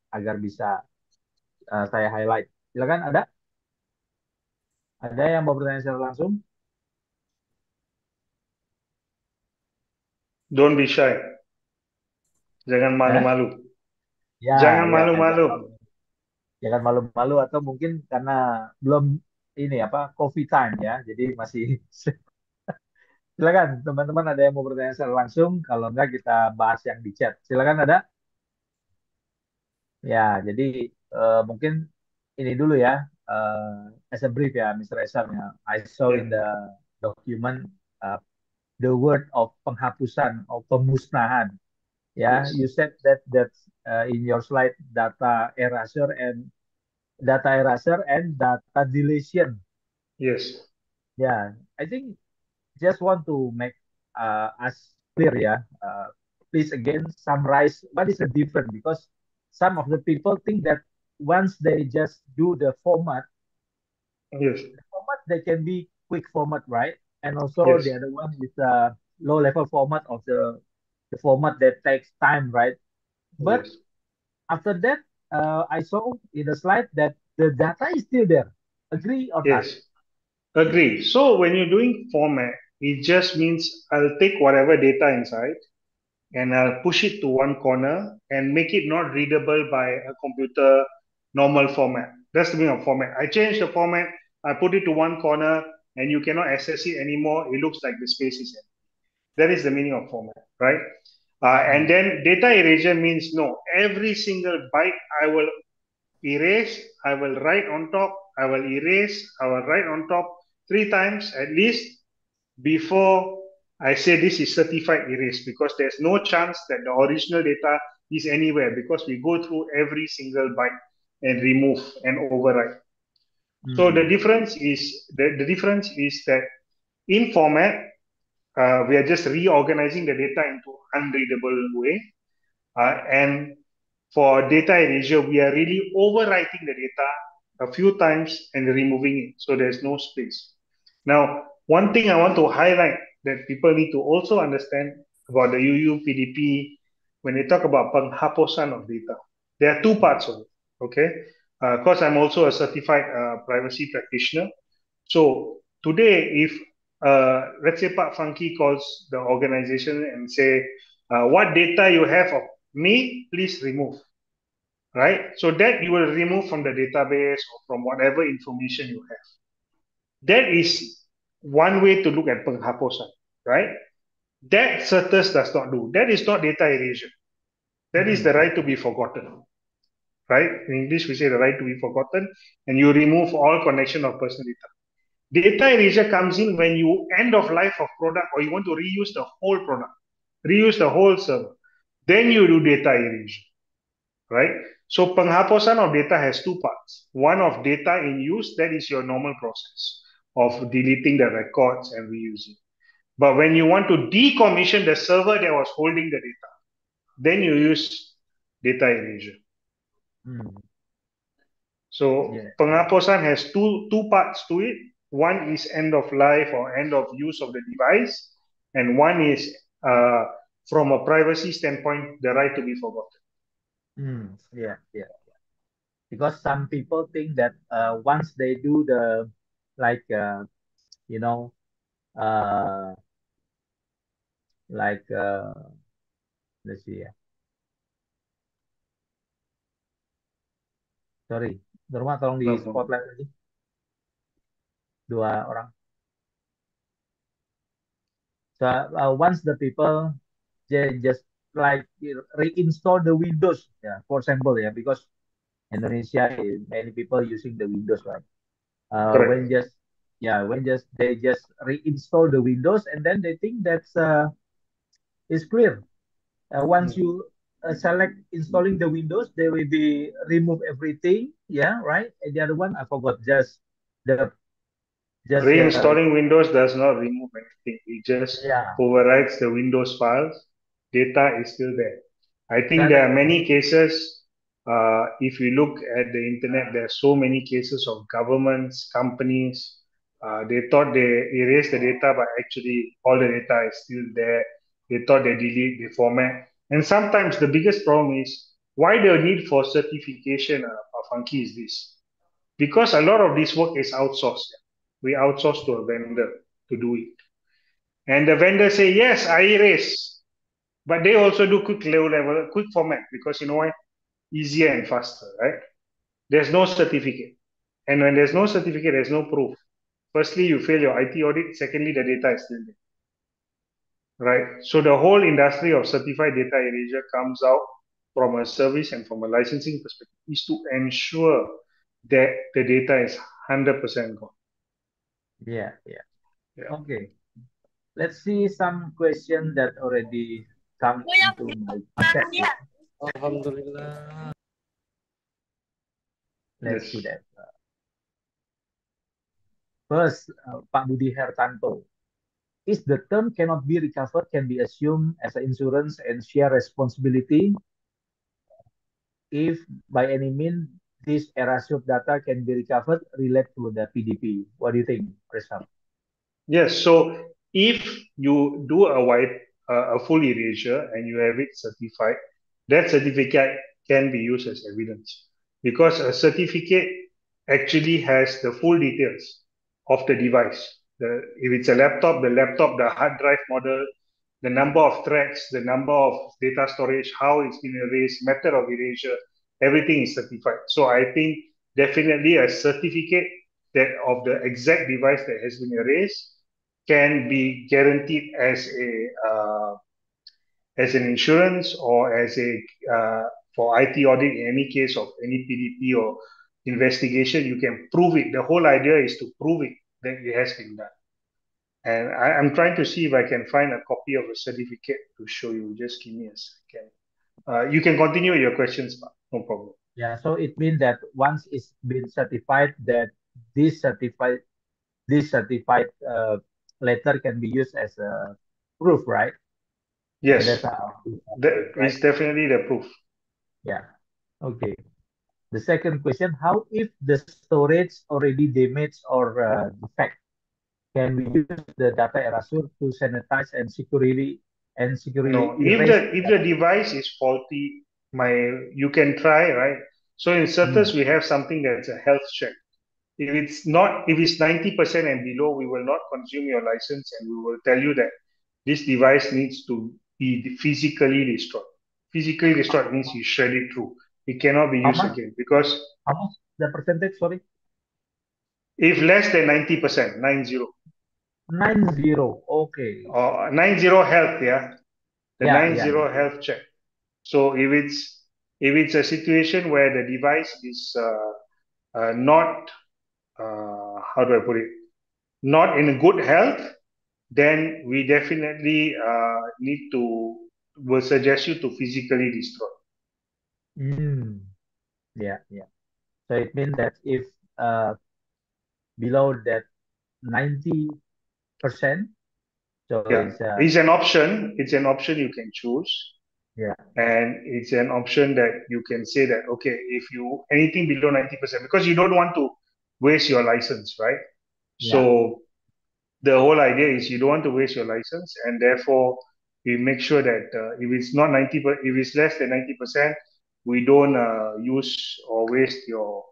agar bisa saya highlight. Silakan ada? Ada yang mau bertanya secara langsung? Don't be shy. Jangan malu-malu. Ya, Jangan ya, malu-malu. jangan malu-malu atau mungkin karena belum ini apa coffee time ya, jadi masih silakan teman-teman ada yang mau bertanya secara langsung, kalau enggak kita bahas yang di chat. Silakan ada. Ya, jadi mungkin ini dulu ya, as a brief ya, Mr. Esam ya. I saw in the Ya, document uh, the word of penghapusan atau pemusnahan. Ya, yes, you said that in your slide data erasure and data deletion. yes, Yeah, I think just want to make us clear ya. Please again summarize what is the difference, because some of the people think that once they just do the yes, format they can be quick format, right? And also yes, the other one is the low level format of the format that takes time, right? But yes, after that, I saw in the slide that the data is still there. Agree or not? yes. Agree. So when you're doing format, it just means I'll take whatever data inside and I'll push it to one corner and make it not readable by a computer normal format. That's the meaning of format. I change the format, I put it to one corner, and you cannot access it anymore. It looks like the space is empty. That is the meaning of format, right? And then data erasure means no, every single byte I will erase, I will write on top, I will erase, I will write on top 3 times at least before I say this is certified erase, because there's no chance that the original data is anywhere, because we go through every single byte and remove and overwrite. So the difference is that in format we are just reorganizing the data into unreadable way, and for data erasure we are really overwriting the data a few times and removing it, so there's no space. Now, one thing I want to highlight that people need to also understand about the UUPDP when they talk about penghapusan of data, there are two parts of it. Okay, because I'm also a certified privacy practitioner. So today, if let's say Pak Fanky calls the organization and say, what data you have of me, please remove, right? So that you will remove from the database or from whatever information you have. That is one way to look at penghapusan, right? That Certus does not do. That is not data erasure. That is the right to be forgotten, right? In English, we say the right to be forgotten, and you remove all connection of personal data. Data erasure comes in when you end of life of product or you want to reuse the whole product, reuse the whole server. Then you do data erasure, right? So penghapusan of data has two parts. One of data in use, that is your normal process of deleting the records and reusing. But when you want to decommission the server that was holding the data, then you use data erasure. So penghapusan has two parts to it. One is end of life or end of use of the device, and one is from a privacy standpoint, the right to be forgotten. Yeah. Because some people think that once they do like you know, uh, like let's see. Sorry, Norma tolong di No problem. spotlight lagi dua orang. So once the people just like reinstall the Windows, yeah, for example, yeah, because Indonesia many people using the Windows, right? When Correct. just when just they just reinstall the Windows and then they think that's is clear. Once Mm. you select installing the Windows, they will be remove everything, yeah, right? And the other one I forgot, the just Reinstalling Windows does not remove anything. It just yeah. overwrites the Windows files. Data is still there. I think there Correct. are many cases. If you look at the internet, there are so many cases of governments, companies. They thought they erased the data, but actually all the data is still there. They thought they delete, they format. And sometimes the biggest problem is why the need for certification, Fanky, is this. Because a lot of this work is outsourced. We outsource to a vendor to do it. And the vendor say, yes, I erase. But they also do quick level, quick format because you know why? Easier and faster, right? There's no certificate. And when there's no certificate, there's no proof. Firstly, you fail your IT audit. Secondly, the data is still there, right? So the whole industry of certified data erasure comes out from a service and from a licensing perspective is to ensure that the data is 100% gone. Yeah. Yeah. Okay. Let's see some question that already come into my chat. Alhamdulillah. Let's Yes. see that. First, Pak Budi Hertanto. Is the term cannot be recovered can be assumed as an insurance and share responsibility if by any means this erasure data can be recovered relate to the PDP. What do you think, Resham? Yes. So if you do a full erasure and you have it certified, that certificate can be used as evidence because a certificate actually has the full details of the device. If it's a laptop, the hard drive model, the number of threads, the number of data storage, how it's been erased, method of erasure, everything is certified. So I think definitely a certificate that of the exact device that has been erased can be guaranteed as an insurance or as a for IT audit in any case of any PDP or investigation. You can prove it. The whole idea is to prove it that it has been done. And I'm trying to see if I can find a copy of a certificate to show you. Just give me a second. You can continue your questions, no problem. Yeah, so it means that once it's been certified, that this certified letter can be used as a proof, right? So Yes, that's how we that do it, right? is definitely the proof. Yeah. Okay. The second question: how if the storage already damaged or defect? Can we use the data erasure to sanitize and securely No, erase if the the data? device is faulty, you can try, right? So in Certus, Hmm. we have something that's a health check. If it's 90% and below, we will not consume your license and we will tell you that this device needs to be physically destroyed. Physically destroyed means you shred it through. It cannot be How used much? again because How much the percentage? Sorry, if less than 90%, 90, 90. Okay. or 90 health, yeah, the Yeah. 90 health check. So if it's a situation where the device is not how do I put it, not in good health, then we definitely will suggest you to physically destroy. Hmm. Yeah. So it means that if uh, below that 90%, so Yeah, it's it's an option. It's an option you can choose, yeah. and it's an option that you can say that okay, if you anything below 90%, because you don't want to waste your license, right? Yeah. So the whole idea is you don't want to waste your license, and therefore we make sure that if it's not 90, if it's less than 90%, we don't use or waste your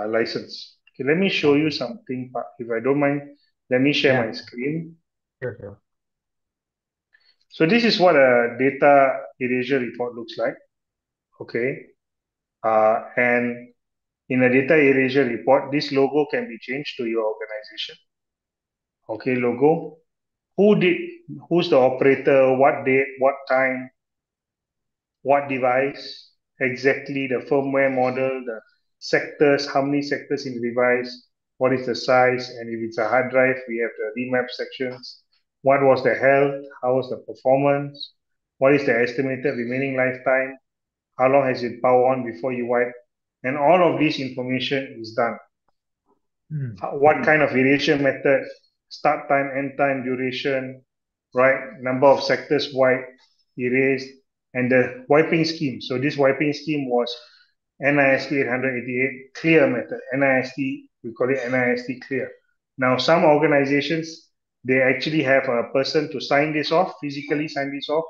license. Okay, let me show you something, if I don't mind. Let me share my Yeah. screen. Sure. So this is what a data erasure report looks like. Okay. And in a data erasure report, this logo can be changed to your organization. Okay, logo. Who's the operator, what date, what time, what device, exactly the firmware model, the sectors, how many sectors in the device, what is the size, and if it's a hard drive, we have the remap sections. What was the health? How was the performance? What is the estimated remaining lifetime? How long has it power on before you wipe? And all of this information is done. What kind of variation method, start time, end time, duration, right? Number of sectors wiped, erased, and the wiping scheme. So this wiping scheme was NIST 888 clear method. NIST, we call it NIST clear. Now, some organizations, they actually have a person to sign this off, physically sign this off.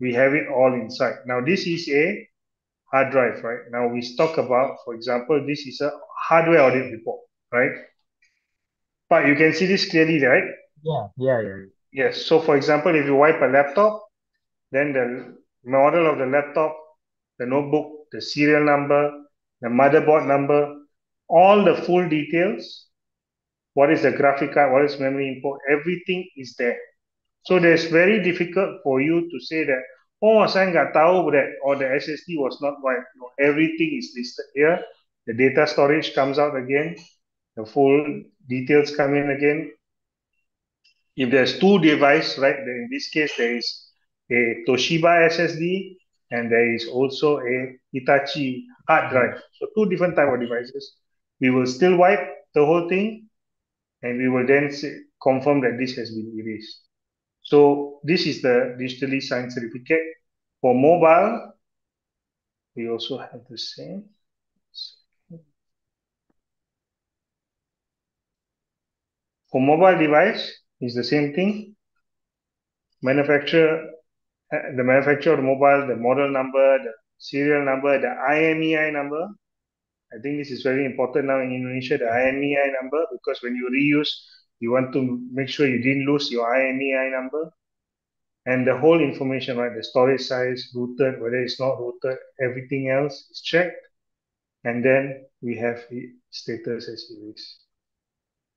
We have it all inside. Now, this is a hard drive, right? Now, we talk about, for example, this is a hardware audit report, right? But you can see this clearly, right? Yeah. Yes. So for example, if you wipe a laptop, then the model of the laptop, the notebook, the serial number, the motherboard number, all the full details, what is the graphic card, what is memory input, everything is there. So it's very difficult for you to say that, oh, saya nggak tahu that, or the SSD was not wiped. No, everything is listed here. The data storage comes out again. The full details come in again. If there's two devices, right, then in this case, there is a Toshiba SSD and there is also a Hitachi hard drive. So two different type of devices. We will still wipe the whole thing and we will then confirm that this has been erased. So this is the digitally signed certificate. For mobile, we also have the same. For mobile device, it's the same thing. Manufacturer, the manufacturer of the mobile, the model number, the serial number, the IMEI number. I think this is very important now in Indonesia, the IMEI number, because when you reuse, you want to make sure you didn't lose your IMEI number. And the whole information, right? The storage size, rooted, whether it's not rooted, everything else is checked. And then we have the status as erased,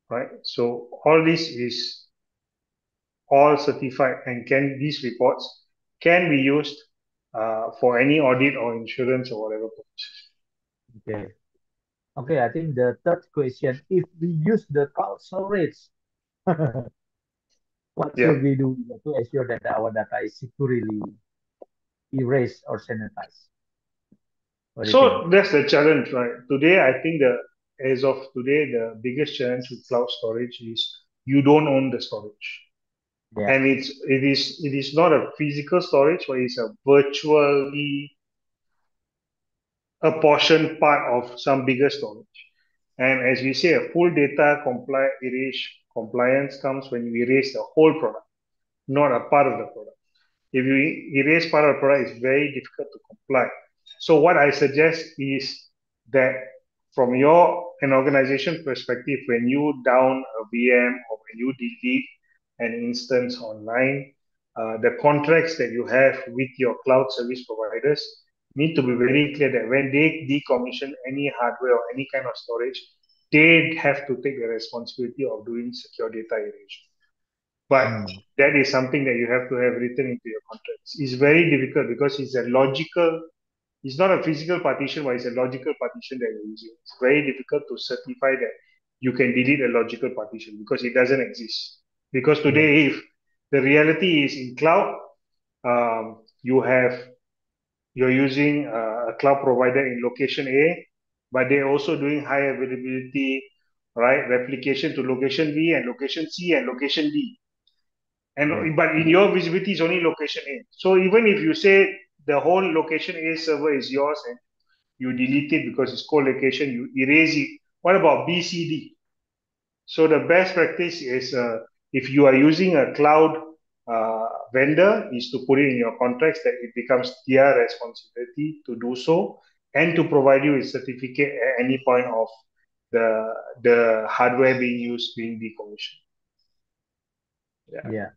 right? So all this is all certified, and these reports can be used for any audit or insurance or whatever purposes. Okay, I think the third question, if we use the cloud storage, what should we do to ensure that our data is securely erased or sanitized? So that's the challenge, right? Today, I think as of today, the biggest challenge with cloud storage is you don't own the storage. Yeah. And it is not a physical storage, but it's a virtually a portion part of some bigger storage. And as we say, a full data compliance comes when you erase the whole product, not a part of the product. If you erase part of the product, it's very difficult to comply. So what I suggest is that from an organization perspective, when you down a VM or when you delete an instance online, the contracts that you have with your cloud service providers need to be very clear that when they decommission any hardware or any kind of storage, they have to take the responsibility of doing secure data erasure. But that is something that you have to have written into your contracts. It's very difficult because it's not a physical partition, but it's a logical partition that you're using. It's very difficult to certify that you can delete a logical partition because it doesn't exist. Because today, if the reality is in cloud, you're using a cloud provider in location A, but they're also doing high availability, right, replication to location B and location C and location D. But in your visibility is only location A. So even if you say the whole location A server is yours and you delete it because it's co-location, you erase it. What about B, C, D? So the best practice is if you are using a cloud vendor, is to put it in your contracts that it becomes their responsibility to do so and to provide you with certificate at any point of the hardware being used being decommissioned. Yeah.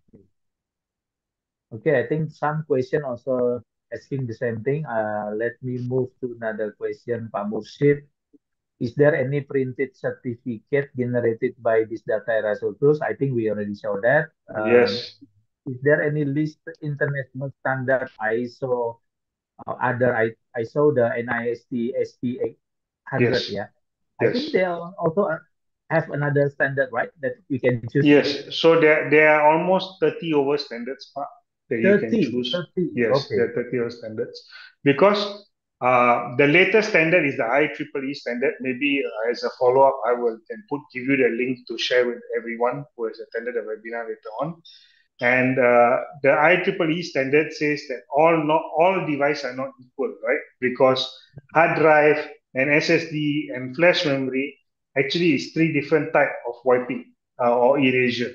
Okay, I think some question also asking the same thing. Let me move to another question, Pak Mursyid. Is there any printed certificate generated by this data erasure tools? I think we already saw that. Yes, Is there any list international standard ISO other? I saw the NIST SP 800. yes, Yeah, I yes. think they also have another standard, right? That we can choose. Yes, so there are almost 30 over standards that you can 30, choose. 30. Yes, Okay. there are 30 over standards because the latest standard is the IEEE standard. Maybe as a follow-up, I will give you the link to share with everyone who has attended the webinar later on. And the IEEE standard says that all devices are not equal, right? Because hard drive and SSD and flash memory actually is three different type of wiping or erasure,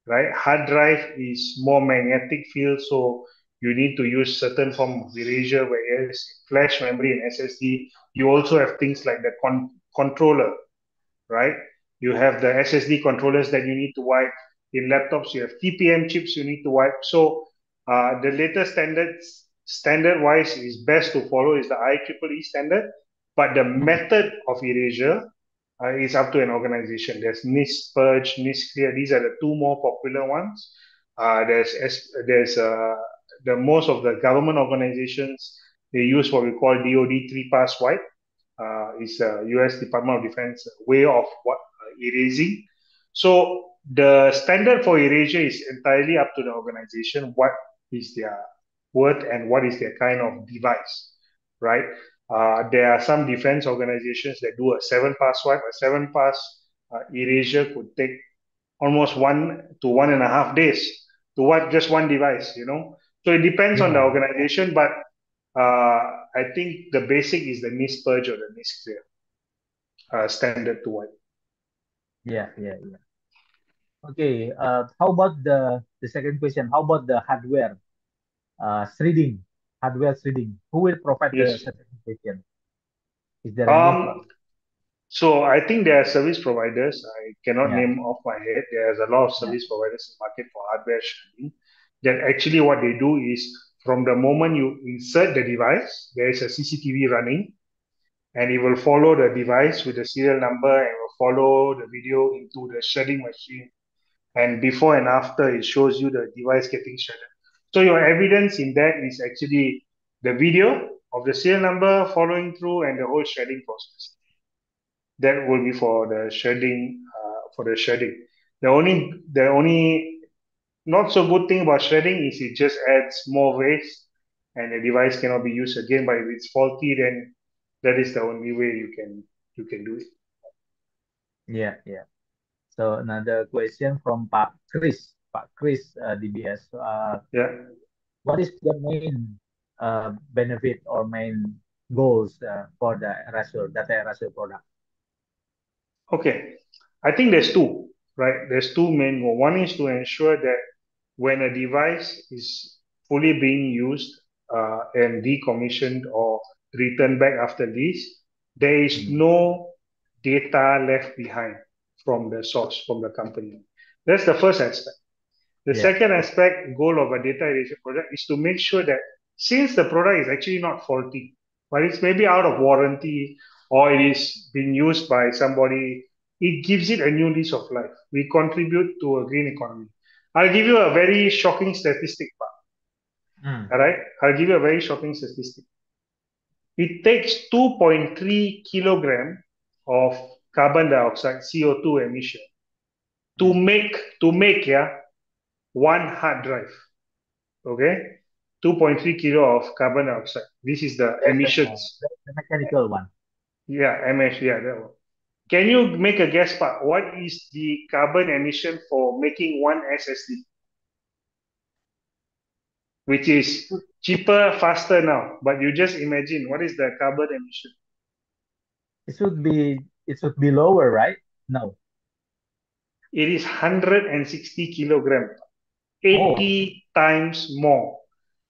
right? Hard drive is more magnetic field, so you need to use certain form of erasure, whereas flash memory and SSD, you also have things like the controller, right? You have the SSD controllers that you need to wipe. In laptops, you have TPM chips you need to wipe. So the latest standard-wise is best to follow is the IEEE standard, but the method of erasure is up to an organization. There's NIST Purge, NIST Clear. These are the two more popular ones. There's the most of the government organizations, they use what we call DoD 3-pass wipe. Is US Department of Defense way of erasing. So the standard for erasure is entirely up to the organization. What is their worth and what is their kind of device, right? There are some defense organizations that do a 7-pass wipe. A 7-pass erasure could take almost 1 to 1.5 days to wipe just one device, So it depends on the organization, but I think the basic is the NIST Purge or the NIST Clear standard to wipe. Yeah. Okay. How about the second question? How about the hardware threading? Hardware threading. Who will provide the Yes. certification? Is there any? So I think there are service providers. I cannot Yeah. name off my head. There's a lot of service providers in the market for hardware shredding. That actually what they do is from the moment you insert the device, there is a CCTV running, and it will follow the device with the serial number and will follow the video into the shredding machine. And before and after, it shows you the device getting shredded. So your evidence in that is actually the video of the serial number following through and the whole shredding process. That will be for the shredding. The only not so good thing about shredding is it just adds more waste, and the device cannot be used again. But if it's faulty, then that is the only way you can do it. Yeah. So another question from Pak Chris, DBS. What is the main benefit or main goals for the data erasure product? Okay, I think there's two, right? There's two main goals. One is to ensure that when a device is fully being used and decommissioned or returned back after this, there is no data left behind from the source, from the company. That's the first aspect. The second aspect, goal of a data erasure product is to make sure that since the product is actually not faulty, but it's maybe out of warranty or it is being used by somebody, it gives it a new lease of life. We contribute to a green economy. I'll give you a very shocking statistic. All right? I'll give you a very shocking statistic. It takes 2.3 kilogram of carbon dioxide, CO2 emission, to make one hard drive. Okay? 2.3 kilo of carbon dioxide. This is the emissions. The mechanical one. Yeah, MS, yeah, that one. Can you make a guess, Pak? What is the carbon emission for making one SSD? Which is cheaper, faster now. But you just imagine, what is the carbon emission? It should be lower, right? No. It is 160 kilogram. 80 times more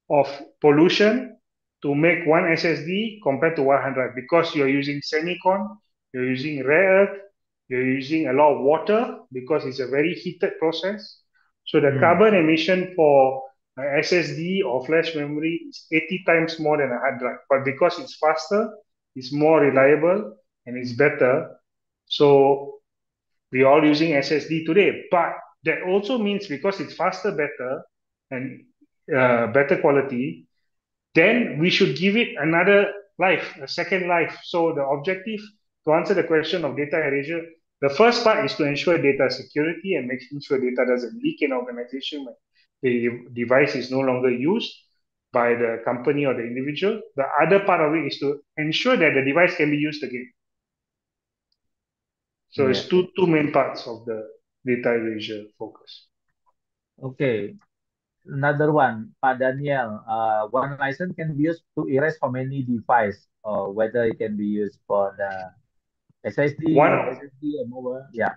of pollution to make one SSD compared to 100 because you're using semicon, you're using rare earth, You're using a lot of water because it's a very heated process. So the Hmm. carbon emission for SSD or flash memory is 80 times more than a hard drive. But because it's faster, it's more reliable, and it's better. So we're all using SSD today. But that also means because it's faster, better, and better quality, then we should give it another life, a second life. So the objective, to answer the question of data erasure, the first part is to ensure data security and making sure data doesn't leak in organization when the device is no longer used by the company or the individual. The other part of it is to ensure that the device can be used again. So Yeah. it's two main parts of the data erasure focus. Okay. Another one, Pak Daniel. One license can be used to erase how many devices, or whether it can be used for the One or mobile. Yeah.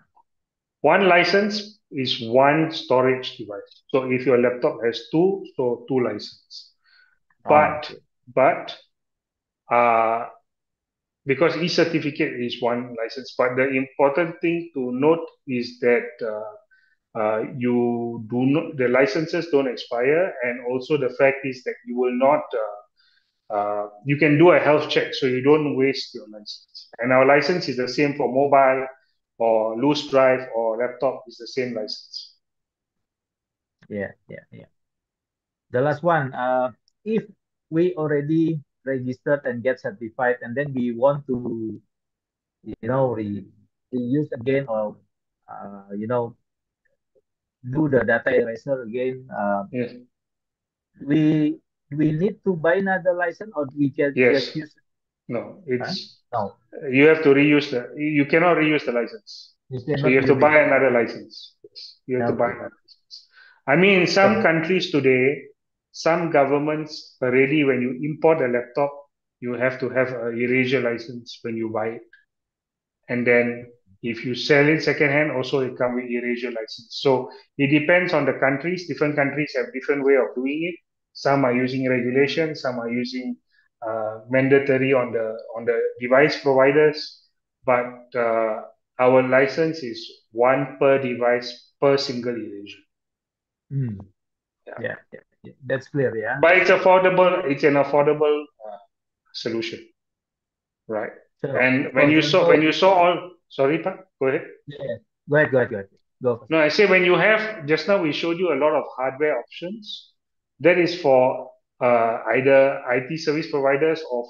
One license is one storage device. So if your laptop has two, so two licenses. Oh, But okay. but because e-certificate is one license, but the important thing to note is that you do not, the licenses don't expire, and also the fact is that you will not. You can do a health check, so you don't waste your license. And our license is the same for mobile or loose drive or laptop, is the same license. Yeah. The last one, if we already registered and get certified, and then we want to, reuse again, or, do the data eraser again, Yes. we need to buy another license, or we can just Yes. use it? No, Huh? it's No, you have to reuse you cannot reuse the license. you So you cannot have to use it. buy another license. Yes, you have to buy Okay. another license. I mean, in some So, countries today, some governments already, when you import a laptop, you have to have an erasure license when you buy it. And then if you sell it secondhand, also it comes with erasure license. So it depends on the countries. Different countries have different way of doing it. Some are using regulation, some are using mandatory on the device providers. But our license is one per device per single erasure. hmm, Yeah. yeah, that's clear, yeah. But it's affordable. It's an affordable solution, right? So, And for when example, you saw all, sorry, Pa, go ahead. yeah, go ahead. Go first. No, I say when you have, just now we showed you a lot of hardware options. That is for either IT service providers or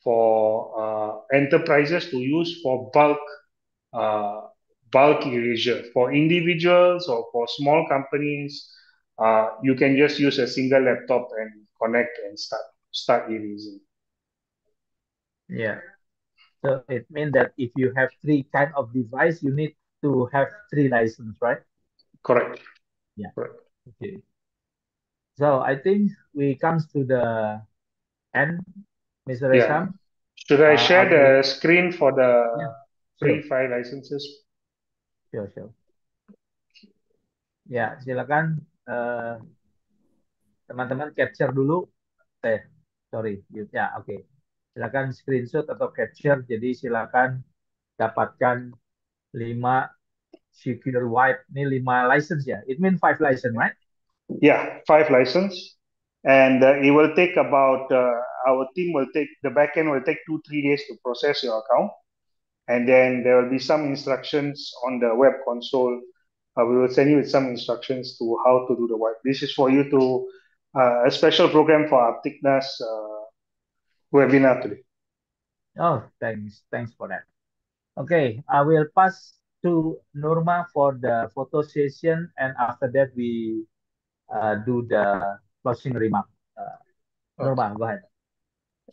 for enterprises to use for uh, bulk erasure. For individuals or for small companies, you can just use a single laptop and connect and start erasing. Yeah. So it means that if you have three kind of device, you need to have three license, right? Correct. Yeah. Correct. Okay. So I think we comes to the end, Mr. Yeah. Resham. Should I I share will. the screen for the Yeah. free Sure. 5 licenses? Sure. Ya, silakan teman-teman capture dulu. Sorry. Ya, oke. Silakan screenshot atau capture. Jadi silakan dapatkan 5 secure wipe. Ini 5 license ya. It means 5 license, right? Yeah, 5 license. And it will take about, our team will take, the backend will take 2-3 days to process your account. And then there will be some instructions on the web console. We will send you with some instructions to how to do the wipe. This is for you to, a special program for APTIKNAS webinar today. Oh, thanks for that. Okay, I will pass to Norma for the photo session, and after that we do the closing remark. Norma, go ahead.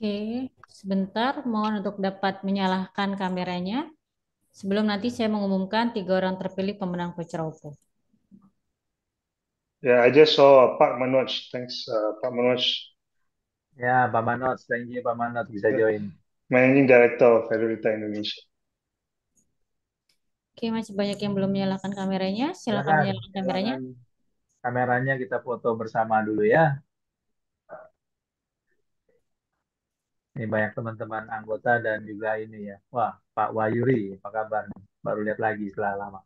Oke, sebentar mohon untuk dapat menyalakan kameranya sebelum nanti saya mengumumkan 3 orang terpilih pemenang voucher OPPO. Yeah, I just saw Pak Manoj. Thanks, Pak Manoj. Ya, Pak Manoj, thank you Pak Manoj bisa join. Managing Director of Halodata Indonesia. Oke, masih banyak yang belum menyalakan kameranya. Silakan menyalakan kameranya. Kameranya kita foto bersama dulu ya. Ini banyak teman-teman anggota dan juga ini ya. Wah, Pak Wayuri, apa kabar? baru lihat lagi setelah lama.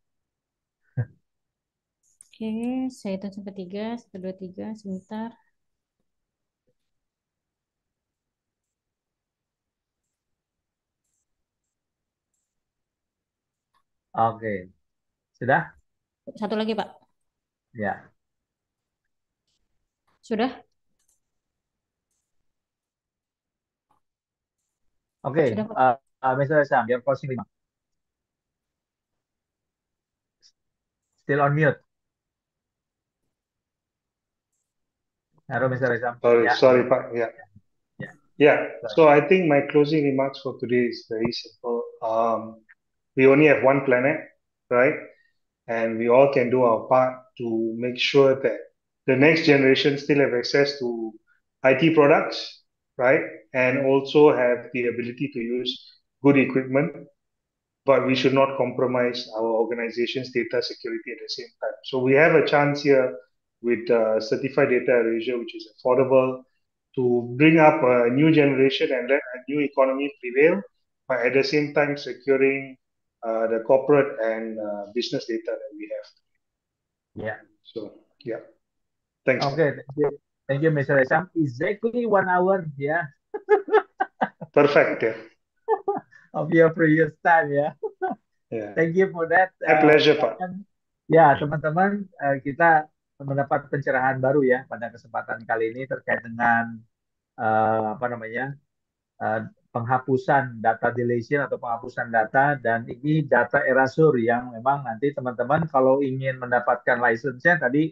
Oke, saya hitung sampai 3, 1, 2, 3, sebentar. Oke, sudah? Satu lagi, Pak. Ya. Sudah? Oke, Sudah, Pak. Mr. Resham, your closing remark. Still on mute. Halo, Mr. Resham. Sorry, Ya, sorry, Pak. Yeah. ya. Yeah. Sorry. So I think my closing remarks for today is very simple. We only have one planet, right? And we all can do our part to make sure that the next generation still have access to IT products, right? And also have the ability to use good equipment, but we should not compromise our organization's data security at the same time. So we have a chance here with certified data erasure, which is affordable, to bring up a new generation and let a new economy prevail, but at the same time securing the corporate and business data that we have. Ya. So yeah, thanks. Oke, thank you, Mr. Resham. Exactly 1 hour, ya, Perfect. Yeah. of your previous time, ya. Yeah. Thank you for that. My pleasure, Pak. Ya, teman-teman, kita mendapat pencerahan baru ya pada kesempatan kali ini terkait dengan apa namanya penghapusan data deletion atau penghapusan data, dan ini data Erasure yang memang nanti teman-teman kalau ingin mendapatkan license-nya tadi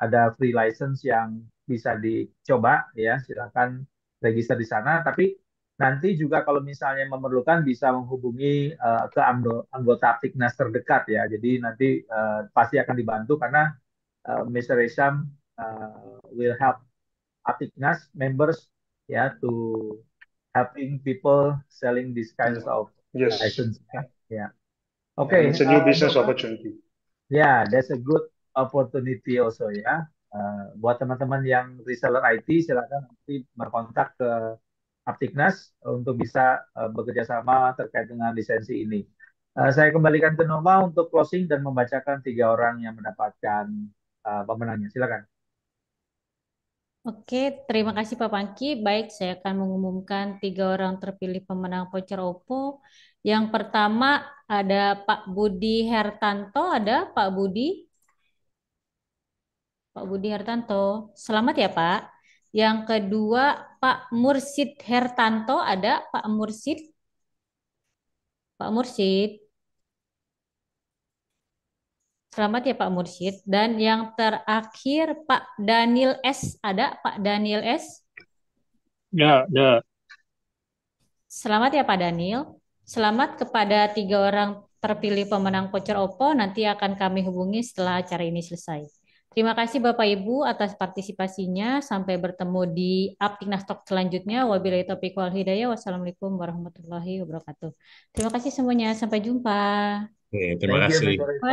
ada free license yang bisa dicoba ya, silakan register di sana. Tapi nanti juga kalau misalnya memerlukan bisa menghubungi ke anggota APTIKNAS terdekat ya. Jadi nanti pasti akan dibantu karena Mr. Resham will help APTIKNAS members ya to helping people selling these kinds of Yes. license. Yeah. And Okay. it's a new business opportunity. Yeah, that's a good opportunity also ya. Buat teman-teman yang reseller IT, silakan nanti berkontak ke APTIKNAS untuk bisa bekerja sama terkait dengan lisensi ini. Saya kembalikan ke Nova untuk closing dan membacakan 3 orang yang mendapatkan pemenangnya. Silakan. Oke, terima kasih Pak Fanky. Baik, saya akan mengumumkan 3 orang terpilih pemenang voucher Oppo. Yang pertama ada Pak Budi Hertanto. Ada Pak Budi? Pak Budi Hertanto. Selamat ya Pak. Yang kedua Pak Mursid Hertanto. Ada Pak Mursid? Pak Mursid. Selamat ya Pak Mursyid. Dan yang terakhir Pak Daniel S. Ada Pak Daniel S? Ya, ada. Selamat ya Pak Daniel. Selamat kepada 3 orang terpilih pemenang voucher Oppo. Nanti akan kami hubungi setelah acara ini selesai. Terima kasih Bapak Ibu atas partisipasinya. Sampai bertemu di APTIKNASTalk selanjutnya. Wabillahi taufiq wal hidayah. Wassalamualaikum warahmatullahi wabarakatuh. Terima kasih semuanya. Sampai jumpa. Terima Thank you, kasih. Mr. Resham.